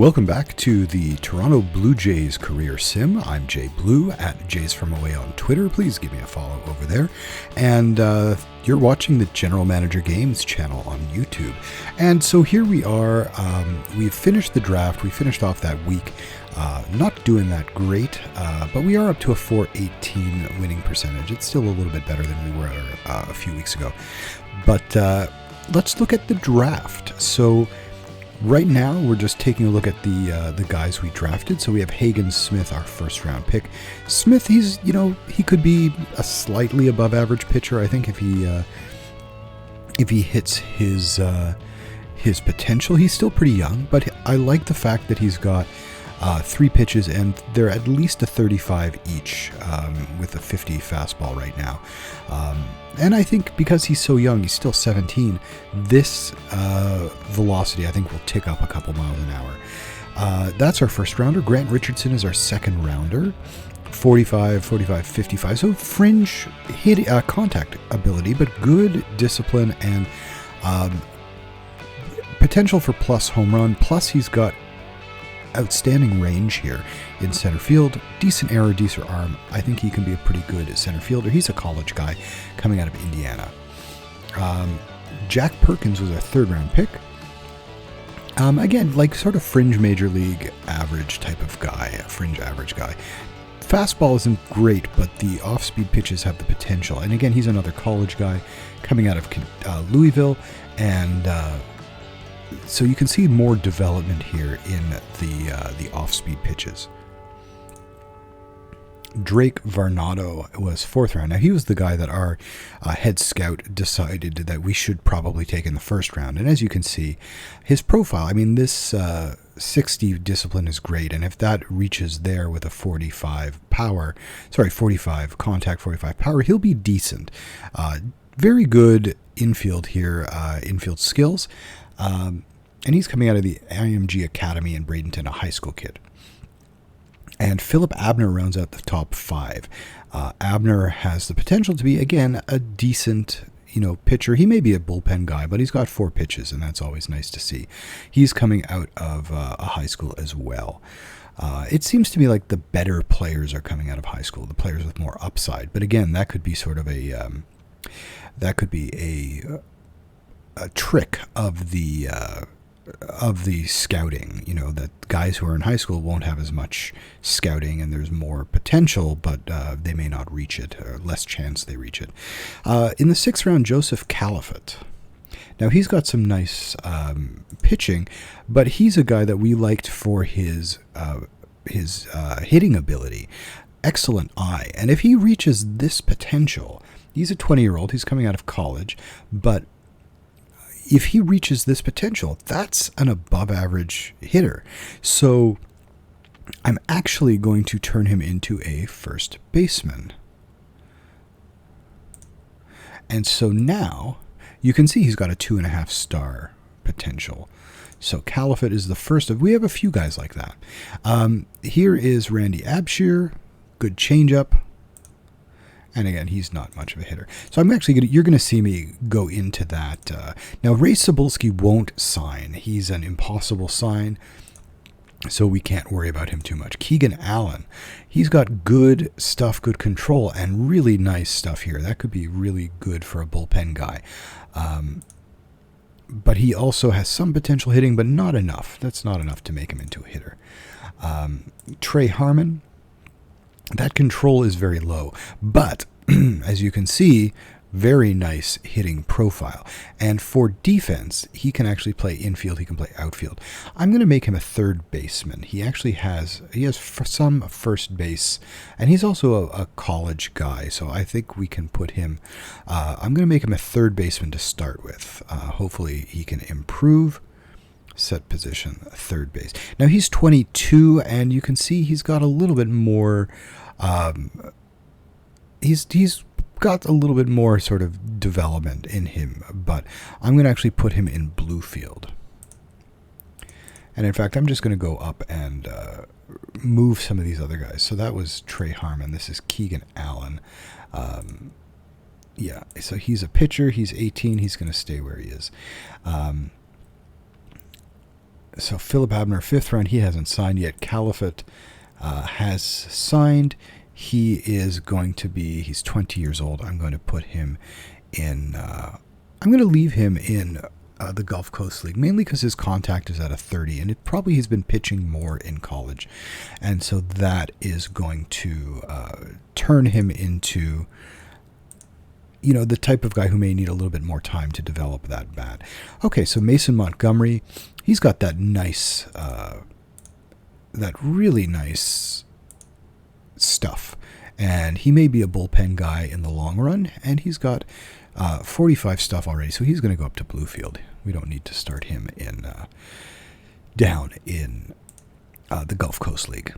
Welcome back to the Toronto Blue Jays career sim. I'm JayBlue at Jays From Away on Twitter. Please give me a follow over there. And you're watching the General Manager Games channel on YouTube. And so here we are. We've finished the draft. We finished off that week. Not doing that great, but we are up to a .418 winning percentage. It's still a little bit better than we were a few weeks ago. But let's look at the draft. So right now, we're just taking a look at the guys we drafted. So we have Hagen Smith, our first round pick. Smith, he could be a slightly above average pitcher. I think if he hits his potential. He's still pretty young, but I like the fact that he's got 3 pitches and they're at least a 35 each with a 50 fastball right now. And I think because he's so young, he's still 17, this velocity I think will tick up a couple miles an hour. That's our first rounder. Grant Richardson is our second rounder. 45, 55. So fringe hit contact ability, but good discipline and potential for plus home run. Plus he's got outstanding range here in center field. Decent error, decent arm. I think he can be a pretty good center fielder. He's a college guy coming out of Indiana. Jack Perkins was our third round pick. Again, like sort of fringe major league average type of guy, a fringe average guy. Fastball isn't great, but the off-speed pitches have the potential. And again, he's another college guy coming out of Louisville, and so you can see more development here in the off-speed pitches. Drake Vernado was fourth round. Now, he was the guy that our head scout decided that we should probably take in the first round. And as you can see, his profile, I mean, this 60 discipline is great. And if that reaches there with a 45 contact, 45 power, he'll be decent. Very good infield here, infield skills. And he's coming out of the IMG Academy in Bradenton, a high school kid. And Philip Abner rounds out the top 5. Abner has the potential to be, again, a decent, pitcher. He may be a bullpen guy, but he's got 4 pitches, and that's always nice to see. He's coming out of a high school as well. It seems to me like the better players are coming out of high school, the players with more upside. But again, that could be sort of a trick of the scouting, that guys who are in high school won't have as much scouting and there's more potential, but they may not reach it, or less chance they reach it. In the 6th round, Joseph Caliphat. Now, he's got some nice pitching, but he's a guy that we liked for his hitting ability. Excellent eye. And if he reaches this potential, he's a 20-year-old, he's coming out of college, but if he reaches this potential, that's an above average hitter. So I'm actually going to turn him into a first baseman. And so now you can see he's got a 2.5 star potential. So Caliphat is the first of, we have a few guys like that. Here is Randy Abshear, good changeup. And again, he's not much of a hitter. So I'm actually you're going to see me go into that. Now, Ray Cebulski won't sign. He's an impossible sign, so we can't worry about him too much. Keegan Allen, he's got good stuff, good control, and really nice stuff here. That could be really good for a bullpen guy. But he also has some potential hitting, but not enough. That's not enough to make him into a hitter. Trey Harmon, that control is very low, but as you can see, very nice hitting profile. And for defense, he can actually play infield, he can play outfield. I'm going to make him a third baseman. He has some first base, and he's also a college guy, so I think we can put him, I'm going to make him a third baseman to start with. Hopefully he can improve. Set position, third base. Now he's 22, and you can see he's got a little bit more. He's got a little bit more sort of development in him, but I'm going to actually put him in blue field. And in fact, I'm just going to go up and move some of these other guys. So that was Trey Harmon. This is Keegan Allen. Yeah, so he's a pitcher. He's 18. He's going to stay where he is. So Philip Abner, 5th round, he hasn't signed yet. Caliphat has signed. He is going to be, he's 20 years old. I'm going to put him in, I'm going to leave him in the Gulf Coast League, mainly because his contact is at a 30, and it probably he's been pitching more in college. And so that is going to turn him into, you know, the type of guy who may need a little bit more time to develop that bat. Okay, so Mason Montgomery, he's got that nice, that really nice stuff. And he may be a bullpen guy in the long run, and he's got 45 stuff already, so he's going to go up to Bluefield. We don't need to start him in down in the Gulf Coast League.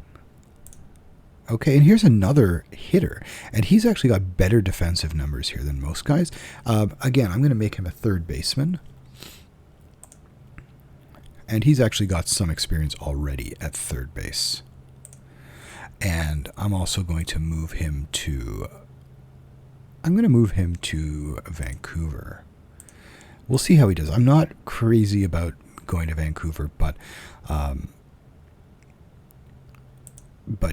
Okay, and here's another hitter, and he's actually got better defensive numbers here than most guys. Again, I'm going to make him a third baseman, and he's actually got some experience already at third base. And I'm also going to move him to, Vancouver. We'll see how he does. I'm not crazy about going to Vancouver, but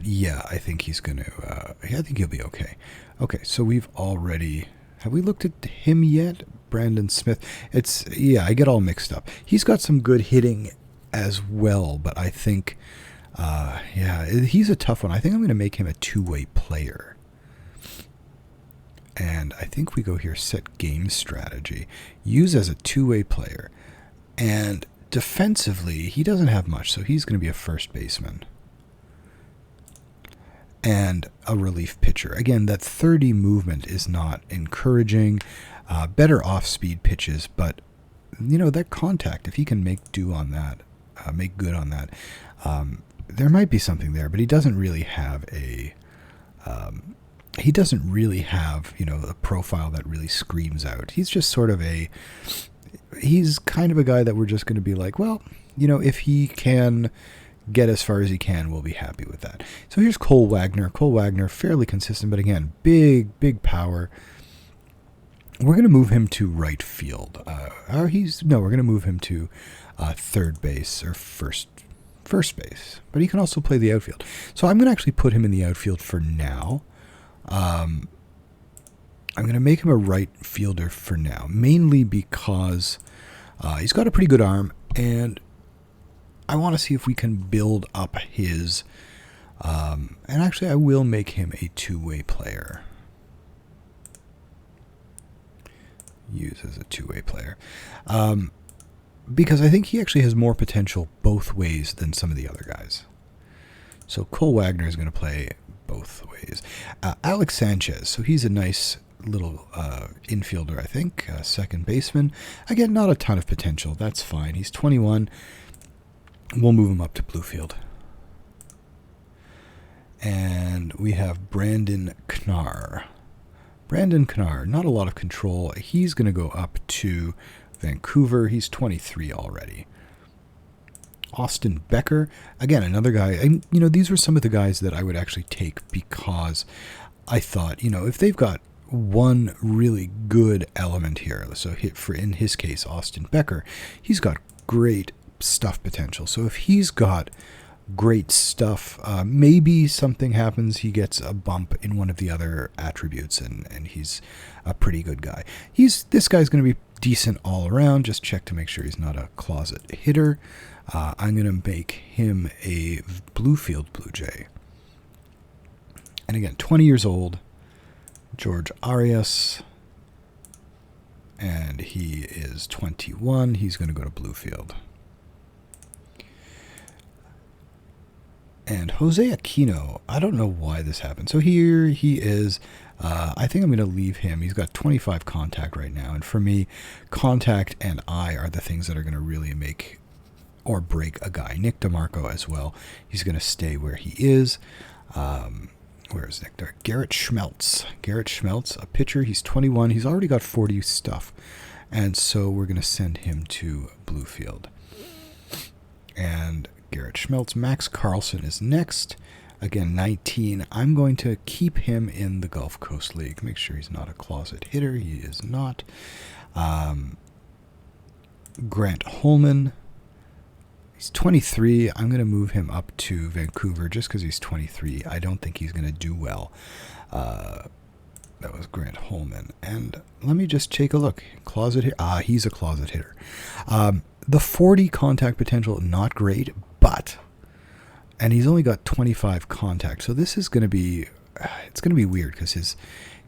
yeah, I think he's going to, I think he'll be okay. Okay, so have we looked at him yet? Brandon Smith. I get all mixed up. He's got some good hitting as well, but I think, he's a tough one. I think I'm going to make him a two-way player. And I think we go here, set game strategy. Use as a two-way player. And defensively, he doesn't have much, so he's going to be a first baseman. And a relief pitcher. Again, that 30 movement is not encouraging. Better off-speed pitches, but, you know, that contact, if he can make good on that, there might be something there, but he doesn't really have you know, a profile that really screams out. He's just sort of he's kind of a guy that we're just going to be like, well, you know, if he can get as far as he can, we'll be happy with that. So here's Cole Wagner. Cole Wagner, fairly consistent, but again, big power. We're going to move him to right field. We're going to move him to third base or first base, but he can also play the outfield. So I'm going to actually put him in the outfield for now. I'm going to make him a right fielder for now, mainly because he's got a pretty good arm, and I want to see if we can build up his, and actually I will make him a two-way player. Use as a two-way player. Because I think he actually has more potential both ways than some of the other guys. So Cole Wagner is going to play both ways. Alex Sanchez, so he's a nice little infielder, I think, second baseman. Again, not a ton of potential. That's fine. He's 21. We'll move him up to Bluefield. And we have Brandon Canar. Brandon Canar, not a lot of control. He's going to go up to Vancouver. He's 23 already. Austin Becker, again, another guy. You know, these were some of the guys that I would actually take because I thought, you know, if they've got one really good element here, so in his case, Austin Becker, he's got great stuff potential. So if he's got great stuff, maybe something happens, he gets a bump in one of the other attributes, and he's a pretty good guy. This guy's going to be decent all around. Just check to make sure he's not a closet hitter. I'm going to make him a Bluefield Blue Jay. And again, 20 years old, George Arias, and he is 21. He's going to go to Bluefield. And Jose Aquino, I don't know why this happened. So here he is. I think I'm going to leave him. He's got 25 contact right now. And for me, contact and eye are the things that are going to really make or break a guy. Nick DeMarco as well. He's going to stay where he is. Where is Nick there? Garrett Schmeltz. Garrett Schmeltz, a pitcher. He's 21. He's already got 40 stuff. And so we're going to send him to Bluefield. And Garrett Schmeltz. Max Carlson is next. Again, 19. I'm going to keep him in the Gulf Coast League. Make sure he's not a closet hitter. He is not. Grant Holman. He's 23. I'm going to move him up to Vancouver just because he's 23. I don't think he's going to do well. That was Grant Holman. And let me just take a look. Closet hit. He's a closet hitter. The 40 contact potential, not great, but... And he's only got 25 contact. So this is going to be... It's going to be weird because his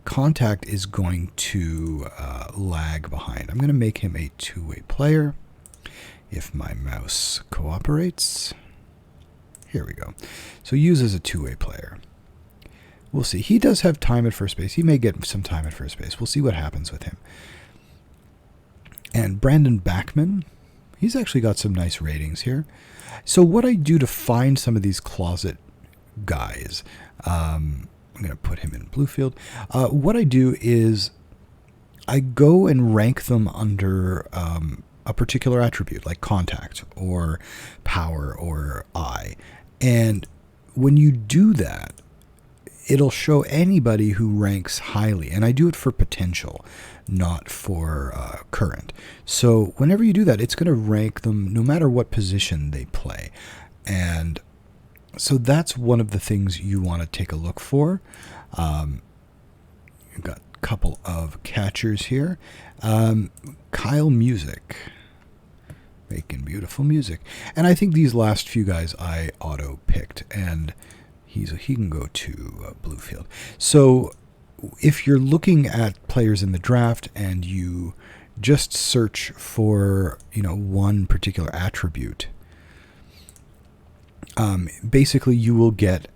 contact is going to lag behind. I'm going to make him a two-way player. If my mouse cooperates. Here we go. So use as a two-way player. We'll see. He does have time at first base. He may get some time at first base. We'll see what happens with him. And Brandon Backman, he's actually got some nice ratings here. So what I do to find some of these closet guys, I'm going to put him in Bluefield. What I do is I go and rank them under a particular attribute, like contact or power or eye. And when you do that, it'll show anybody who ranks highly. And I do it for potential, not for current. So whenever you do that, it's going to rank them no matter what position they play. And so that's one of the things you want to take a look for. You've got a couple of catchers here. Kyle Music. Making beautiful music. And I think these last few guys I auto-picked. And he can go to Bluefield. So if you're looking at players in the draft and you just search for, one particular attribute, basically you will get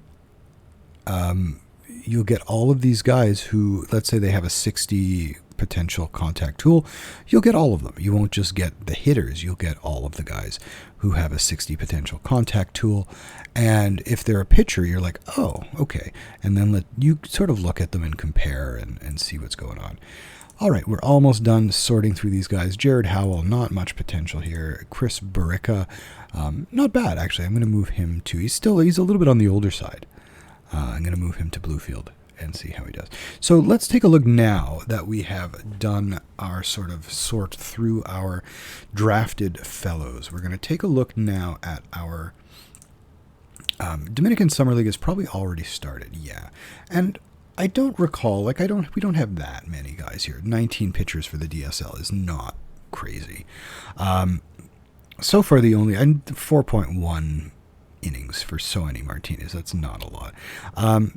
all of these guys who, let's say they have a 60 potential contact tool, you'll get all of them. You won't just get the hitters, you'll get all of the guys who have a 60 potential contact tool. And if they're a pitcher, you're like, oh, okay. And then you sort of look at them and compare and see what's going on. All right, we're almost done sorting through these guys. Jared Howell, not much potential here. Chris Barika, not bad, actually. I'm going to move him to, he's a little bit on the older side. I'm going to move him to Bluefield and see how he does. So let's take a look now that we have done our sort through our drafted fellows. We're going to take a look now at our Dominican Summer League has probably already started. Yeah. And I don't recall, we don't have that many guys here. 19 pitchers for the DSL is not crazy. So far the only 4.1 innings for Soani Martinez. That's not a lot.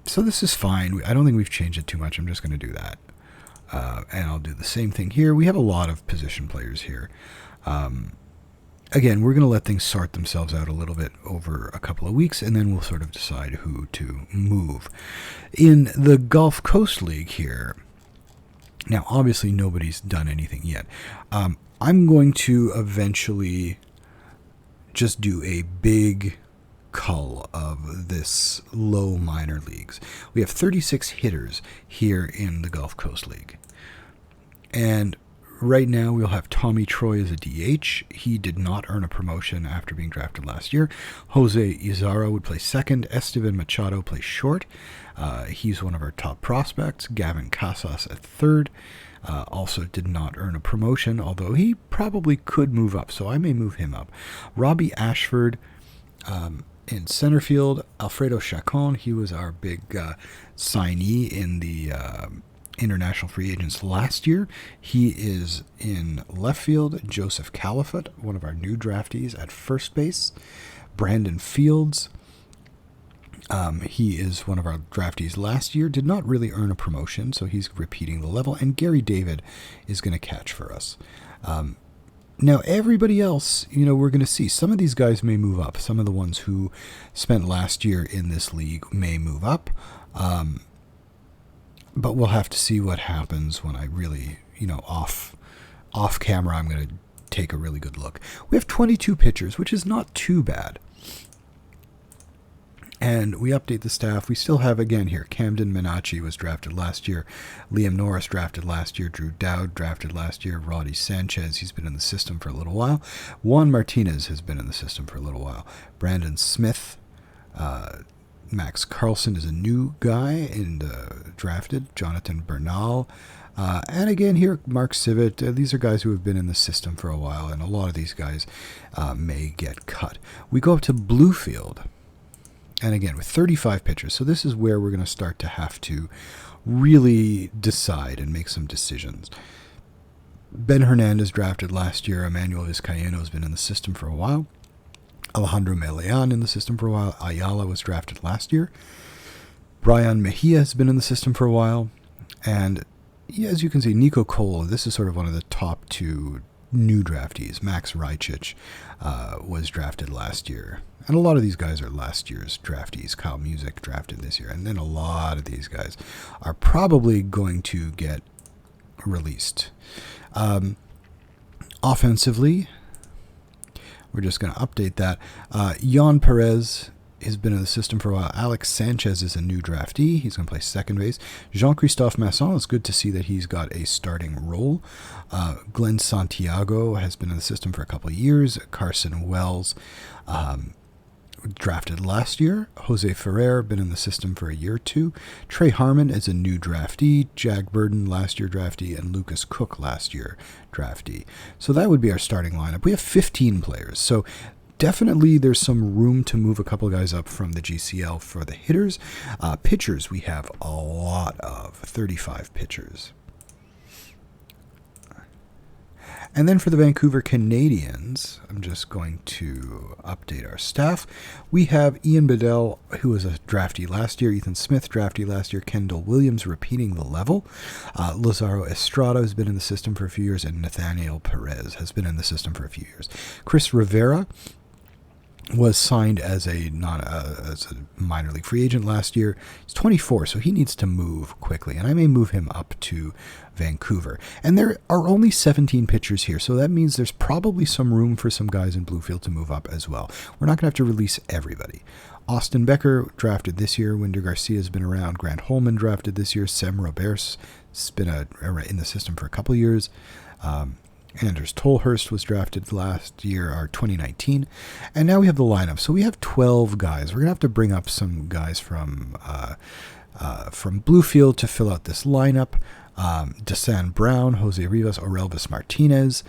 So this is fine. I don't think we've changed it too much. I'm just going to do that. And I'll do the same thing here. We have a lot of position players here. Again, we're going to let things sort themselves out a little bit over a couple of weeks, and then we'll sort of decide who to move. In the Gulf Coast League here, now obviously nobody's done anything yet. I'm going to eventually just do a big cull of this low minor leagues. We have 36 hitters here in the Gulf Coast League. And right now we'll have Tommy Troy as a DH. He did not earn a promotion after being drafted last year. Jose Izarra would play second. Esteban Machado plays short. He's one of our top prospects. Gavin Casas at third. Also did not earn a promotion, although he probably could move up, so I may move him up. Robbie Ashford in center field. Alfredo Chacon, he was our big signee in the international free agents last year. He is in left field. Joseph Caliphat, one of our new draftees at first base. Brandon Fields, he is one of our draftees last year, did not really earn a promotion, so he's repeating the level. And Gary David is going to catch for us. Now, everybody else, we're going to see. Some of these guys may move up. Some of the ones who spent last year in this league may move up. But we'll have to see what happens when I really, off camera, I'm going to take a really good look. We have 22 pitchers, which is not too bad. And we update the staff. We still have, again here, Camden Minacci was drafted last year. Liam Norris drafted last year. Drew Dowd drafted last year. Roddy Sanchez, he's been in the system for a little while. Juan Martinez has been in the system for a little while. Brandon Smith, Max Carlson is a new guy in the drafted. Jonathan Bernal. And again here, Mark Civet. These are guys who have been in the system for a while, and a lot of these guys may get cut. We go up to Bluefield. And again, with 35 pitchers. So this is where we're going to start to have to really decide and make some decisions. Ben Hernandez drafted last year. Emmanuel Vizcaíno has been in the system for a while. Alejandro Meleán in the system for a while. Ayala was drafted last year. Brian Mejia has been in the system for a while. And as you can see, Nico Cole, this is sort of one of the top two new draftees. Max Rychich was drafted last year. And a lot of these guys are last year's draftees. Kyle Music drafted this year. And then a lot of these guys are probably going to get released. Offensively, we're just going to update that. Jan Perez has been in the system for a while. Alex Sanchez is a new draftee. He's going to play second base. Jean-Christophe Masson, it's good to see that he's got a starting role. Glenn Santiago has been in the system for a couple of years. Carson Wells, drafted last year. Jose Ferrer, been in the system for a year or two. Trey Harmon is a new draftee. Jack Burden, last year draftee. And Lucas Cook, last year draftee. So that would be our starting lineup. We have 15 players. So definitely there's some room to move a couple of guys up from the GCL for the hitters. Pitchers, we have a lot of, 35 pitchers. And then for the Vancouver Canadians, I'm just going to update our staff. We have Ian Bedell, who was a draftee last year. Ethan Smith, draftee last year. Kendall Williams, repeating the level. Lazaro Estrada has been in the system for a few years. And Nathaniel Perez has been in the system for a few years. Chris Rivera was signed as a minor league free agent last year. He's 24, so he needs to move quickly, and I may move him up to Vancouver. And there are only 17 pitchers here, so that means there's probably some room for some guys in Bluefield to move up as well. We're not going to have to release everybody. Austin Becker drafted this year. Winder Garcia has been around. Grant Holman drafted this year. Sam Roberts has been in the system for a couple of years. Anders Tolhurst was drafted last year, or 2019. And now we have the lineup. So we have 12 guys. We're going to have to bring up some guys from Bluefield to fill out this lineup. Desan Brown, Jose Rivas, Orelvis Martinez,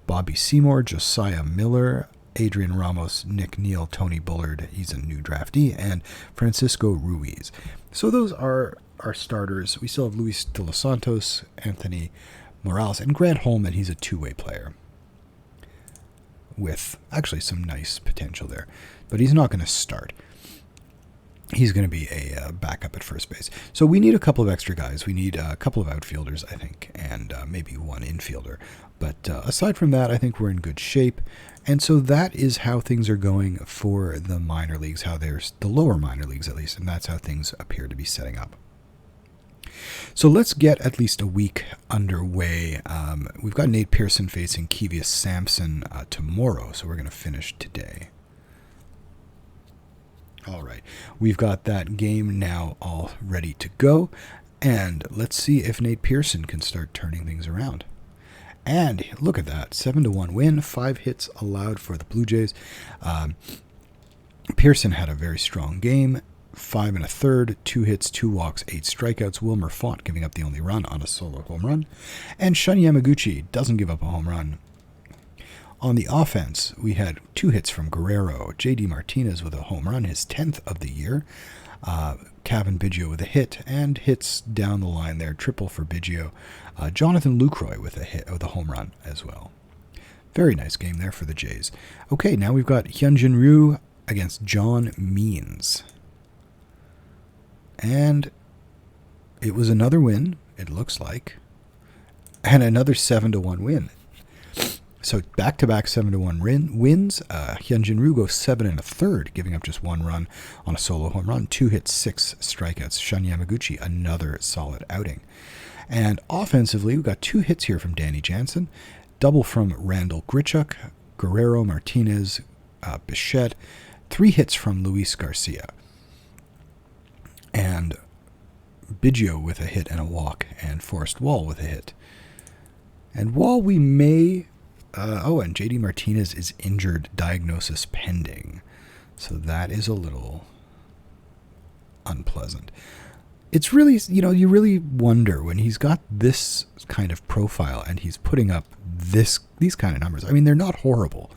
Bobby Seymour, Josiah Miller, Adrian Ramos, Nick Neal, Tony Bullard, he's a new draftee, and Francisco Ruiz. So those are our starters. We still have Luis De Los Santos, Anthony Morales, and Grant Holman. He's a two-way player with actually some nice potential there, but he's not going to start. He's going to be a backup at first base. So we need a couple of extra guys. We need a couple of outfielders, I think, and maybe one infielder. But aside from that, I think we're in good shape. And so that is how things are going for the minor leagues, how there's the lower minor leagues at least, and that's how things appear to be setting up. So let's get at least a week underway. We've got Nate Pearson facing Kevius Sampson tomorrow, so we're going to finish today. All right, we've got that game now all ready to go, and let's see if Nate Pearson can start turning things around. And look at that, 7-1 win, 5 hits allowed for the Blue Jays. Pearson had a very strong game, 5 1/3, 2 hits, 2 walks, 8 strikeouts. Wilmer Font giving up the only run on a solo home run, and Shun Yamaguchi doesn't give up a home run. On the offense, we had 2 hits from Guerrero, J.D. Martinez with a home run, his 10th of the year, Kevin Biggio with a hit, and hits down the line there, triple for Biggio, Jonathan Lucroy with a hit with a home run as well. Very nice game there for the Jays. Okay, now we've got Hyunjin Ryu against John Means. And it was another win, it looks like, and another 7-1 win. So back-to-back 7-1 wins. Hyunjin Ryu goes 7 1/3, giving up just 1 run on a solo home run, 2 hits, 6 strikeouts. Shun Yamaguchi, another solid outing. And offensively, we've got 2 hits here from Danny Jansen, double from Randall Grichuk, Guerrero, Martinez, Bichette, 3 hits from Luis Garcia, and Biggio with a hit and a walk, and Forrest Wall with a hit. And while we may... and J.D. Martinez is injured, diagnosis pending. So that is a little unpleasant. it's really, you really wonder when he's got this kind of profile and he's putting up these kind of numbers. I mean, they're not horrible.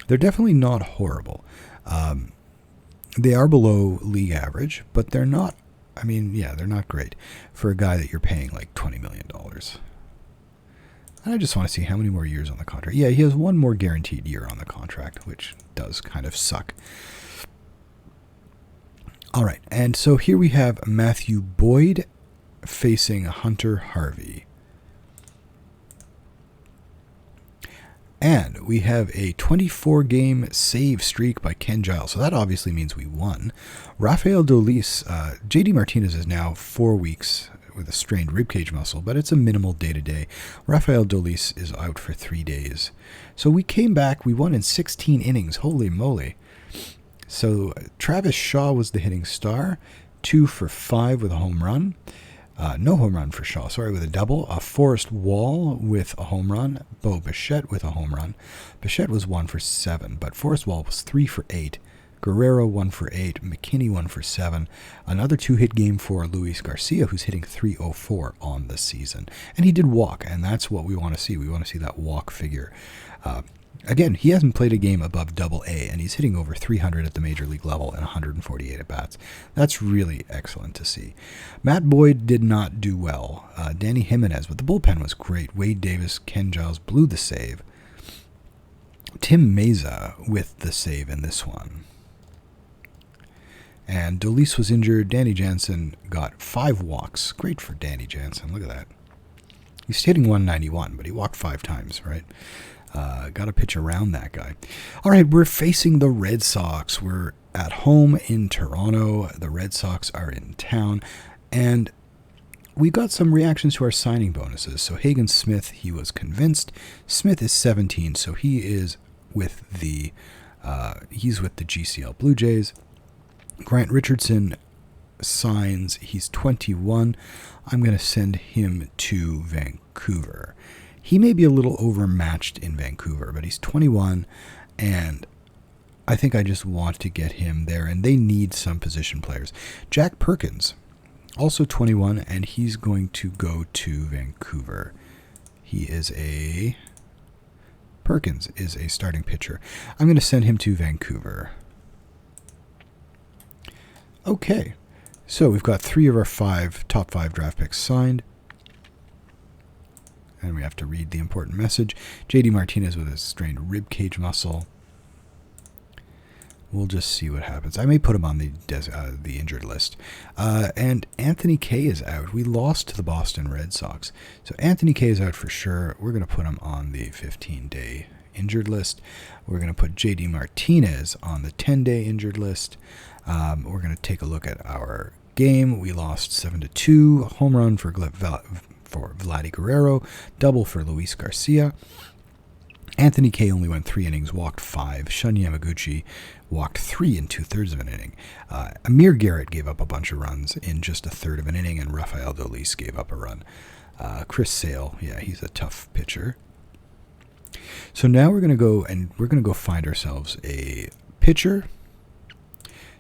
They're definitely not horrible. They are below league average, but they're not, they're not great for a guy that you're paying like $20 million. And I just want to see how many more years on the contract. Yeah, he has one more guaranteed year on the contract, which does kind of suck. All right, and so here we have Matthew Boyd facing Hunter Harvey. And we have a 24-game save streak by Ken Giles. So that obviously means we won. Rafael Dolis, JD Martinez is now 4 weeks with a strained ribcage muscle, but it's a minimal day-to-day. Rafael Dolis is out for 3 days. So we came back. We won in 16 innings. Holy moly. So Travis Shaw was the hitting star. 2 for 5 with a home run. No home run for Shaw, with a double. Forrest Wall with a home run. Bo Bichette with a home run. Bichette was 1 for 7, but Forrest Wall was 3 for 8. Guerrero 1 for 8. McKinney 1 for 7. Another 2-hit game for Luis Garcia, who's hitting .304 on the season. And he did walk, and that's what we want to see. We want to see that walk figure. Again, he hasn't played a game above AA, and he's hitting over 300 at the major league level and 148 at-bats. That's really excellent to see. Matt Boyd did not do well. Danny Jimenez, but the bullpen was great. Wade Davis, Ken Giles blew the save. Tim Meza with the save in this one. And Dolis was injured. Danny Jansen got 5 walks. Great for Danny Jansen. Look at that. He's hitting 191, but he walked 5 times, right? Got to pitch around that guy. All right, we're facing the Red Sox. We're at home in Toronto. The Red Sox are in town. And we got some reactions to our signing bonuses. So Hagen Smith, he was convinced. Smith is 17, so he is with the GCL Blue Jays. Grant Richardson signs. He's 21. I'm going to send him to Vancouver. He may be a little overmatched in Vancouver, but he's 21, and I think I just want to get him there, and they need some position players. Jack Perkins, also 21, and he's going to go to Vancouver. Perkins is a starting pitcher. I'm going to send him to Vancouver. Okay, so we've got 3 of our top 5 draft picks signed. And we have to read the important message. JD Martinez with a strained ribcage muscle. We'll just see what happens. I may put him on the injured list. And Anthony Kay is out. We lost to the Boston Red Sox. So Anthony Kay is out for sure. We're going to put him on the 15-day injured list. We're going to put JD Martinez on the 10-day injured list. We're going to take a look at our game. We lost 7-2. Home run for Vladdy Guerrero, double for Luis Garcia. Anthony Kay only went 3 innings, walked 5. Shun Yamaguchi walked 3 2/3 of an inning. Amir Garrett gave up a bunch of runs in just 1/3 of an inning, and Rafael Dolis gave up a run. Chris Sale, he's a tough pitcher. So now we're going to go find ourselves a pitcher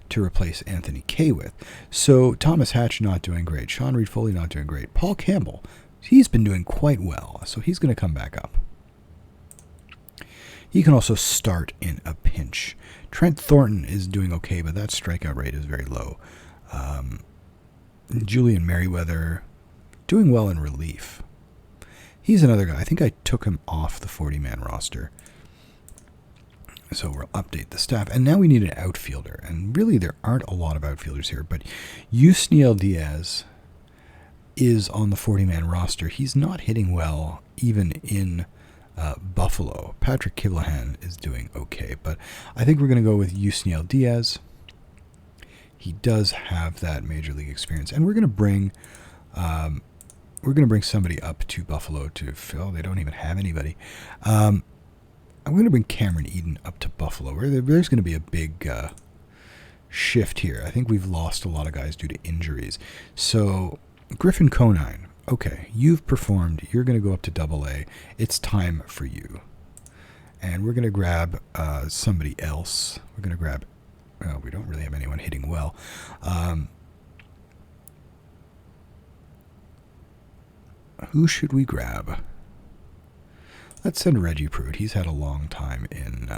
to replace Anthony Kay with. So Thomas Hatch not doing great. Sean Reed Foley not doing great. Paul Campbell, he's been doing quite well, so he's going to come back up. He can also start in a pinch. Trent Thornton is doing okay, but that strikeout rate is very low. Julian Merriweather doing well in relief. He's another guy. I think I took him off the 40-man roster. So we'll update the staff. And now we need an outfielder. And really there aren't a lot of outfielders here, but Yusniel Diaz is on the 40-man roster. He's not hitting well even in Buffalo. Patrick Kivlahan is doing okay, but I think we're going to go with Yusniel Diaz. He does have that major league experience, and we're going to bring somebody up to Buffalo to fill. They don't even have anybody. I'm going to bring Cameron Eden up to Buffalo. There's going to be a big shift here. I think we've lost a lot of guys due to injuries. So Griffin Conine, okay, you've performed. You're going to go up to AA. It's time for you. And we're going to grab somebody else. We're going to grab, we don't really have anyone hitting well. Who should we grab? Let's send Reggie Pruitt. He's had a long time in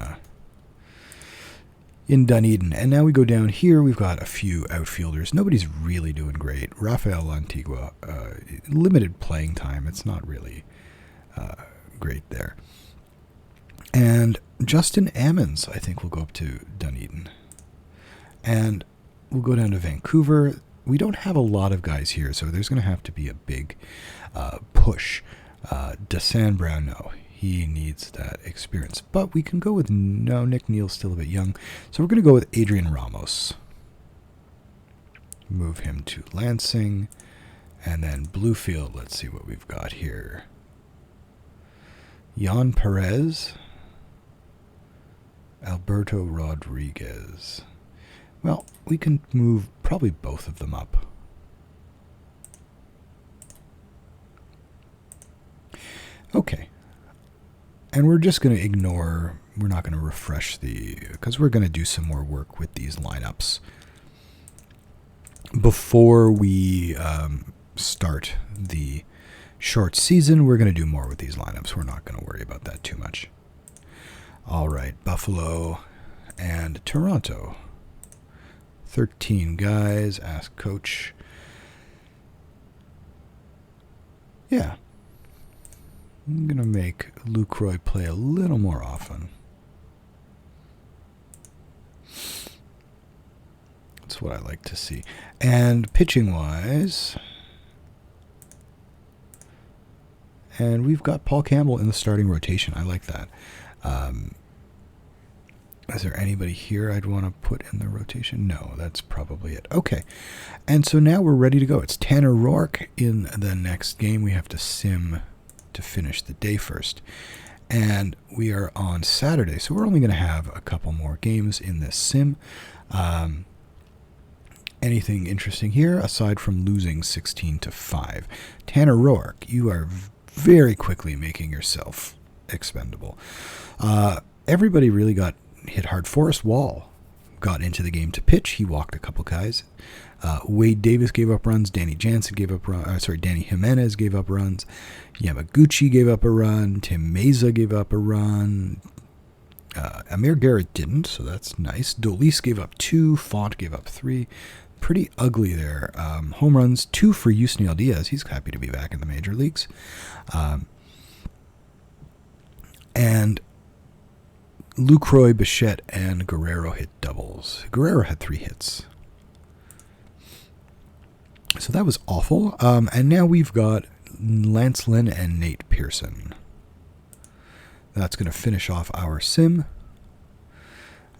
Dunedin. And now we go down here. We've got a few outfielders. Nobody's really doing great. Rafael Antigua, limited playing time. It's not really great there. And Justin Ammons, I think, will go up to Dunedin. And we'll go down to Vancouver. We don't have a lot of guys here, so there's going to have to be a big push. Desan Brown, no. He needs that experience. But we can go with, no, Nick Neal's still a bit young. So we're going to go with Adrian Ramos. Move him to Lansing. And then Bluefield, let's see what we've got here. Jan Perez. Alberto Rodriguez. Well, we can move probably both of them up. Okay. And we're just going to ignore, we're not going to refresh because we're going to do some more work with these lineups. Before we start the short season, we're going to do more with these lineups. We're not going to worry about that too much. All right, Buffalo and Toronto. 13 guys, ask coach. Yeah. I'm going to make Lucroy play a little more often. That's what I like to see. And pitching-wise, and we've got Paul Campbell in the starting rotation. I like that. Is there anybody here I'd want to put in the rotation? No, that's probably it. Okay. And so now we're ready to go. It's Tanner Roark in the next game. We have to sim to finish the day first. And we are on Saturday, so we're only going to have a couple more games in this sim. Anything interesting here aside from losing 16-5? Tanner Roark, you are very quickly making yourself expendable. Everybody really got hit hard. Forrest Wall got into the game to pitch. He walked a couple guys. Wade Davis gave up runs. Danny Jansen gave up runs. Danny Jimenez gave up runs. Yamaguchi gave up a run. Tim Meza gave up a run. Amir Garrett didn't, so that's nice. Dolis gave up 2. Font gave up 3. Pretty ugly there. Home runs, 2 for Yusniel Diaz. He's happy to be back in the major leagues. And Lucroy, Bichette, and Guerrero hit doubles. Guerrero had 3 hits. So that was awful. And now we've got Lance Lynn and Nate Pearson. That's going to finish off our sim.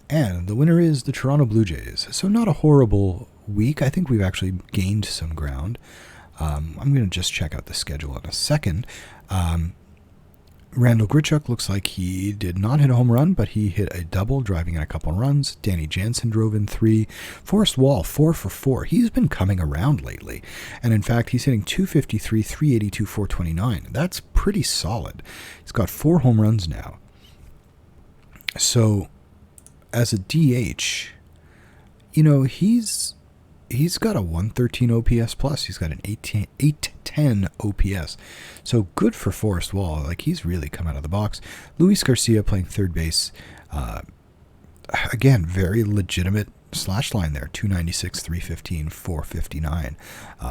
And the winner is the Toronto Blue Jays. So not a horrible week. I think we've actually gained some ground. I'm going to just check out the schedule in a second. Randall Grichuk looks like he did not hit a home run, but he hit a double, driving in a couple runs. Danny Jansen drove in 3. Forrest Wall, 4 for 4. He's been coming around lately. And in fact, he's hitting 253, 382, 429. That's pretty solid. He's got 4 home runs now. So, as a DH, he's got a 113 OPS plus. He's got an 810 OPS. So good for Forrest Wall. Like, he's really come out of the box. Luis Garcia playing third base. Again, very legitimate slash line there. 296, 315, 459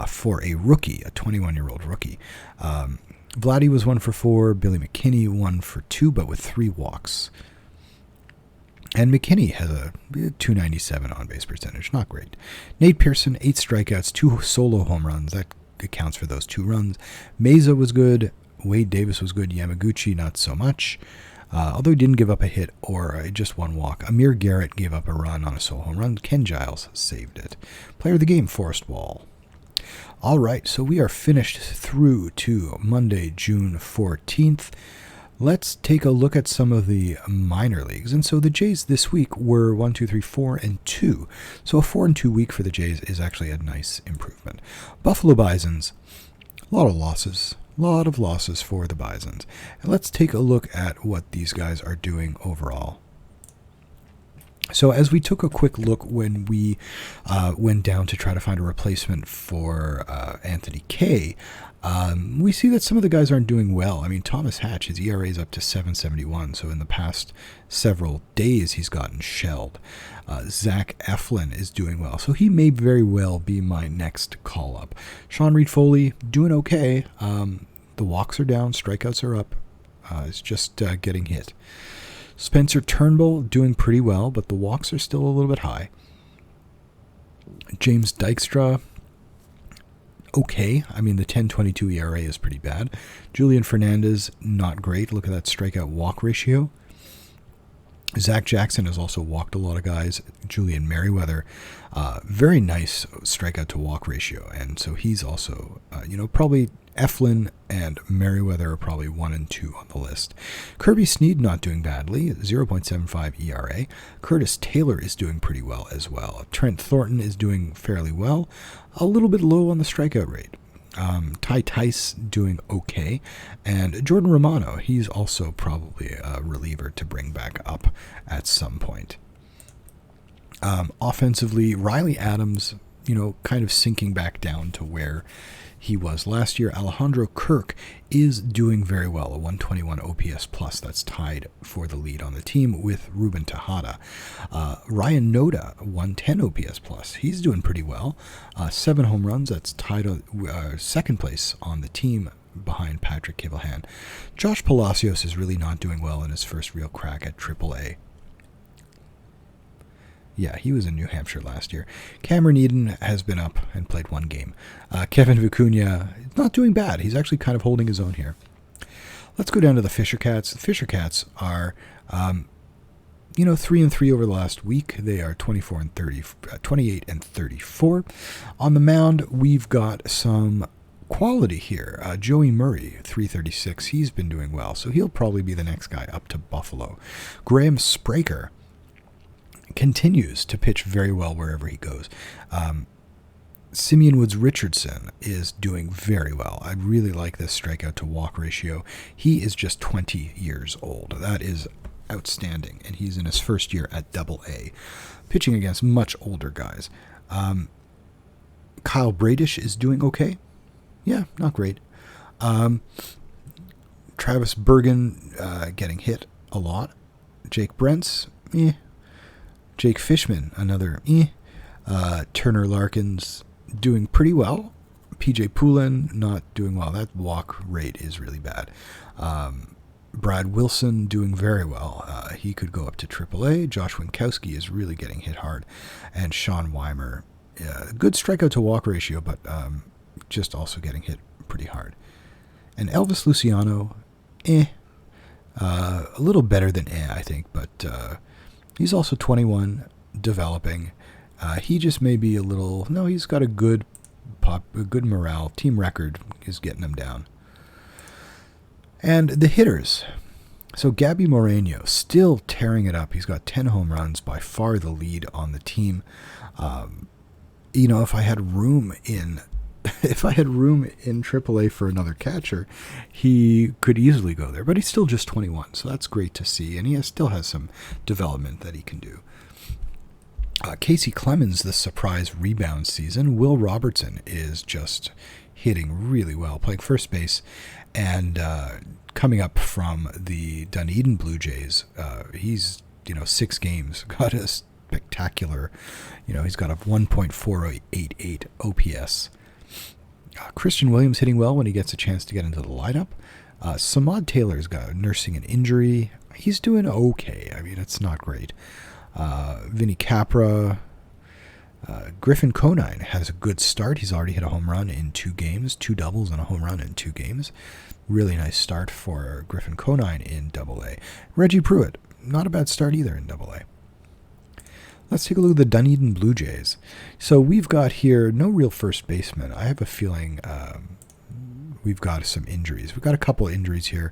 for a rookie, a 21-year-old rookie. Vladdy was 1 for 4. Billy McKinney 1 for 2, but with 3 walks. And McKinney has a 297 on-base percentage. Not great. Nate Pearson, 8 strikeouts, 2 solo home runs. That accounts for those 2 runs. Meza was good. Wade Davis was good. Yamaguchi, not so much. Although he didn't give up a hit or just 1 walk. Amir Garrett gave up a run on a solo home run. Ken Giles saved it. Player of the game, Forrest Wall. All right, so we are finished through to Monday, June 14th. Let's take a look at some of the minor leagues. And so the Jays this week were 1, 2, 3, 4, and 2. So a 4-2 week for the Jays is actually a nice improvement. Buffalo Bisons, a lot of losses. A lot of losses for the Bisons. And let's take a look at what these guys are doing overall. So as we took a quick look when we went down to try to find a replacement for Anthony Kay, We see that some of the guys aren't doing well. I mean, Thomas Hatch, his ERA is up to 7.71, so in the past several days he's gotten shelled. Zach Eflin is doing well, so he may very well be my next call-up. Sean Reed-Foley, doing okay. The walks are down, strikeouts are up. It's just getting hit. Spencer Turnbull, doing pretty well, but the walks are still a little bit high. James Dykstra, okay. I mean, the 10.22 ERA is pretty bad. Julian Fernandez, not great. Look at that strikeout walk ratio. Zach Jackson has also walked a lot of guys. Julian Merriweather, very nice strikeout to walk ratio. And so he's also, probably Eflin and Merriweather are probably 1 and 2 on the list. Kirby Sneed not doing badly, 0.75 ERA. Curtis Taylor is doing pretty well as well. Trent Thornton is doing fairly well, a little bit low on the strikeout rate. Ty Tice doing okay, and Jordan Romano, he's also probably a reliever to bring back up at some point. Offensively, Riley Adams, kind of sinking back down to where he was last year. Alejandro Kirk is doing very well, a 121 OPS plus. That's tied for the lead on the team with Ruben Tejada. Ryan Noda, 110 OPS plus. He's doing pretty well. 7 home runs. That's tied second place on the team behind Patrick Kivelhan. Josh Palacios is really not doing well in his first real crack at AAA. Yeah, he was in New Hampshire last year. Cameron Eden has been up and played 1 game. Kevin Vicuña, not doing bad. He's actually kind of holding his own here. Let's go down to the Fisher Cats. The Fisher Cats are, 3 and 3 over the last week. They are 28 and 34. On the mound, we've got some quality here. Joey Murray, 336. He's been doing well, so he'll probably be the next guy up to Buffalo. Graham Spraker continues to pitch very well wherever he goes. Simeon Woods Richardson is doing very well. I really like this strikeout to walk ratio. He is just 20 years old. That is outstanding, and he's in his first year at AA, pitching against much older guys. Kyle Bradish is doing okay. Yeah, not great. Travis Bergen getting hit a lot. Jake Brentz, Jake Fishman, another Turner Larkins doing pretty well. PJ Poulin not doing well. That walk rate is really bad. Brad Wilson doing very well. He could go up to AAA. Josh Winkowski is really getting hit hard. And Sean Weimer, good strikeout to walk ratio, but just also getting hit pretty hard. And Elvis Luciano, a little better than I think, but he's also 21, developing. He just may be a little... No, he's got a good morale. Team record is getting him down. And the hitters. So Gabby Moreno still tearing it up. He's got 10 home runs, by far the lead on the team. If I had room in AAA for another catcher, he could easily go there. But he's still just 21, so that's great to see. And he still has some development that he can do. Casey Clemens, the surprise rebound season. Will Robertson is just hitting really well, playing first base. And coming up from the Dunedin Blue Jays, he's, 6 games, got a spectacular, he's got a 1.488 OPS. Christian Williams hitting well when he gets a chance to get into the lineup. Samad Taylor's nursing an injury. He's doing okay. I mean, it's not great. Vinny Capra. Griffin Conine has a good start. He's already hit a home run in 2 games, 2 doubles and a home run in 2 games. Really nice start for Griffin Conine in AA. Reggie Pruitt, not a bad start either in AA. Let's take a look at the Dunedin Blue Jays. So we've got here no real first baseman. I have a feeling we've got some injuries. We've got a couple of injuries here.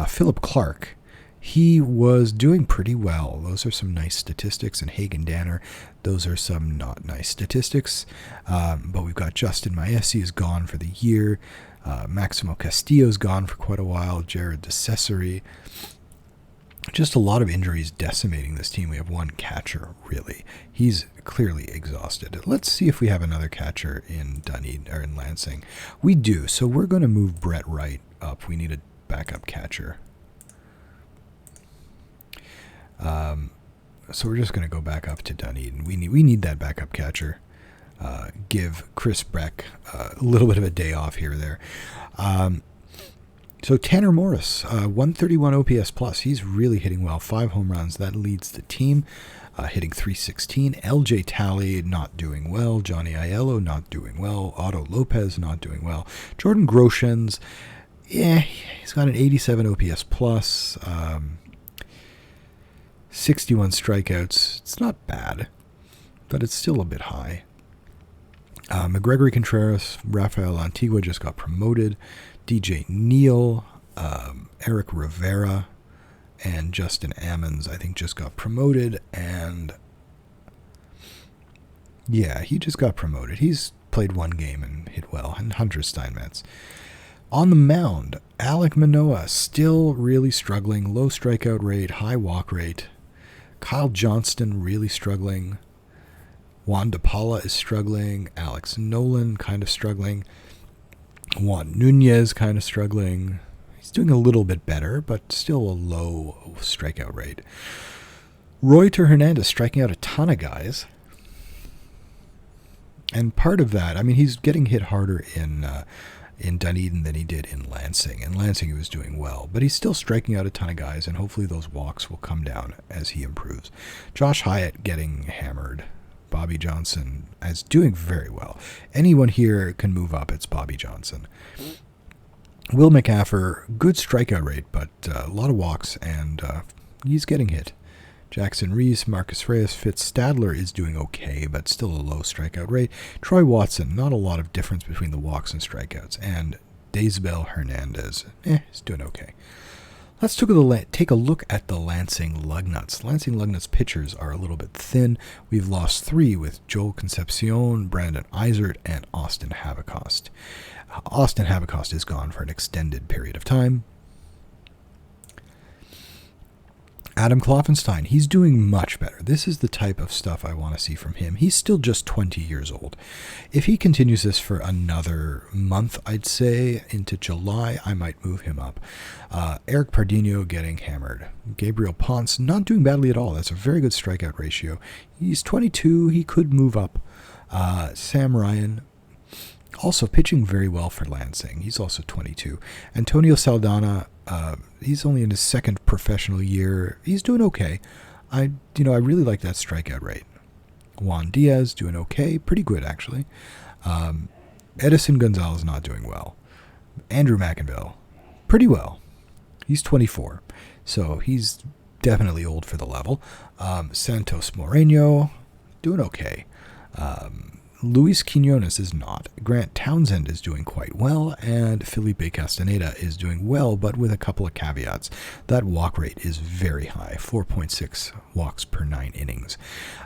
Philip Clark, he was doing pretty well. Those are some nice statistics. And Hagen Danner, those are some not nice statistics. But we've got Justin Maesi is gone for the year. Maximo Castillo's gone for quite a while. Jared DeCesare. Just a lot of injuries decimating this team. We have one catcher, really. He's clearly exhausted. Let's see if we have another catcher in Dunedin or in Lansing. We do. So we're going to move Brett Wright up. We need a backup catcher. So we're just going to go back up to Dunedin. We need that backup catcher. Give Chris Breck a little bit of a day off here or there. So Tanner Morris, 131 OPS plus. He's really hitting well. 5 home runs. That leads the team, hitting .316. LJ Talley not doing well. Johnny Aiello not doing well. Otto Lopez not doing well. Jordan Groshans, he's got an 87 OPS plus. 61 strikeouts. It's not bad, but it's still a bit high. McGregory Contreras, Rafael Antigua just got promoted. DJ Neal, Eric Rivera, and Justin Ammons, I think, just got promoted. And yeah, he just got promoted. He's played 1 game and hit well. And Hunter Steinmetz. On the mound, Alek Manoah still really struggling. Low strikeout rate, high walk rate. Kyle Johnston really struggling. Juan DePaula is struggling. Alex Nolan kind of struggling. Juan Nunez kind of struggling. He's doing a little bit better, but still a low strikeout rate. Royter Hernandez striking out a ton of guys. And part of that, I mean, he's getting hit harder in Dunedin than he did in Lansing. In Lansing, he was doing well, but he's still striking out a ton of guys, and hopefully those walks will come down as he improves. Josh Hyatt getting hammered. Bobby Johnson is doing very well. Anyone here can move up. It's Bobby Johnson. Will McAffer, good strikeout rate, but a lot of walks, and he's getting hit. Jackson Reese, Marcus Reyes, Fitz Stadler is doing okay, but still a low strikeout rate. Troy Watson, not a lot of difference between the walks and strikeouts. And Daysbel Hernandez, he's doing okay. Let's take a look at the Lansing Lugnuts. Lansing Lugnuts pitchers are a little bit thin. We've lost 3 with Joel Concepcion, Brandon Eisert, and Austin Habekost. Austin Habekost is gone for an extended period of time. Adam Kloffenstein, he's doing much better. This is the type of stuff I want to see from him. He's still just 20 years old. If he continues this for another month, I'd say, into July, I might move him up. Eric Pardino getting hammered. Gabriel Ponce not doing badly at all. That's a very good strikeout ratio. He's 22. He could move up. Sam Ryan, also pitching very well for Lansing. He's also 22. Antonio Saldana, he's only in his 2nd professional year. He's doing okay. I really like that strikeout rate. Juan Diaz doing okay, pretty good actually. Edison Gonzalez not doing well. Andrew McInville, pretty well. He's 24, so he's definitely old for the level. Santos Moreno doing okay. Luis Quinones is not. Grant Townsend is doing quite well, and Felipe Castaneda is doing well, but with a couple of caveats. That walk rate is very high, 4.6 walks per 9 innings.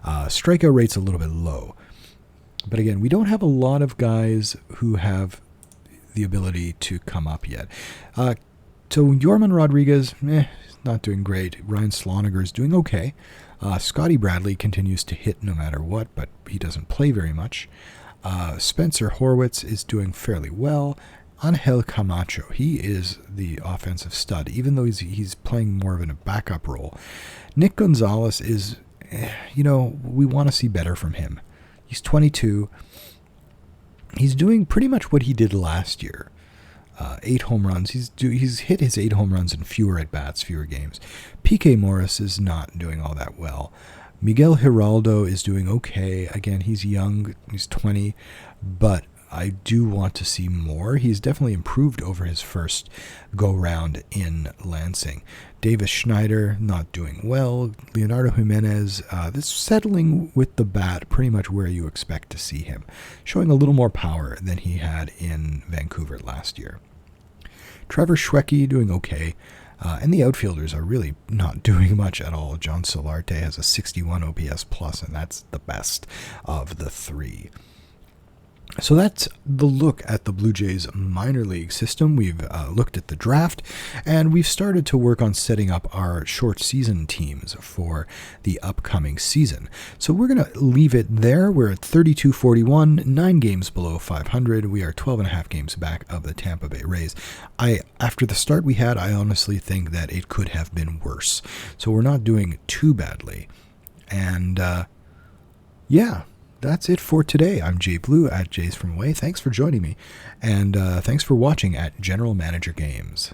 Strikeout rate's a little bit low. But again, we don't have a lot of guys who have the ability to come up yet. So Yorman Rodriguez, not doing great. Ryan Sloniger is doing okay. Scotty Bradley continues to hit no matter what, but he doesn't play very much. Spencer Horwitz is doing fairly well. Angel Camacho, he is the offensive stud, even though he's playing more of in a backup role. Nick Gonzalez is, we want to see better from him. He's 22. He's doing pretty much what he did last year. 8 home runs. He's hit his 8 home runs in fewer at-bats, fewer games. P.K. Morris is not doing all that well. Miguel Giraldo is doing okay. Again, he's young. He's 20. But I do want to see more. He's definitely improved over his first go-round in Lansing. Davis Schneider, not doing well. Leonardo Jimenez, this settling with the bat pretty much where you expect to see him. Showing a little more power than he had in Vancouver last year. Trevor Schwecke doing okay. And the outfielders are really not doing much at all. John Solarte has a 61 OPS plus, and that's the best of the 3. So that's the look at the Blue Jays minor league system. We've looked at the draft, and we've started to work on setting up our short season teams for the upcoming season. So we're going to leave it there. We're at 32-41, 9 games below 500. We are 12 and a half games back of the Tampa Bay Rays. After the start we had, I honestly think that it could have been worse. So we're not doing too badly. And yeah. That's it for today. I'm JayBlue at Jays From Away. Thanks for joining me, and thanks for watching at General Manager Games.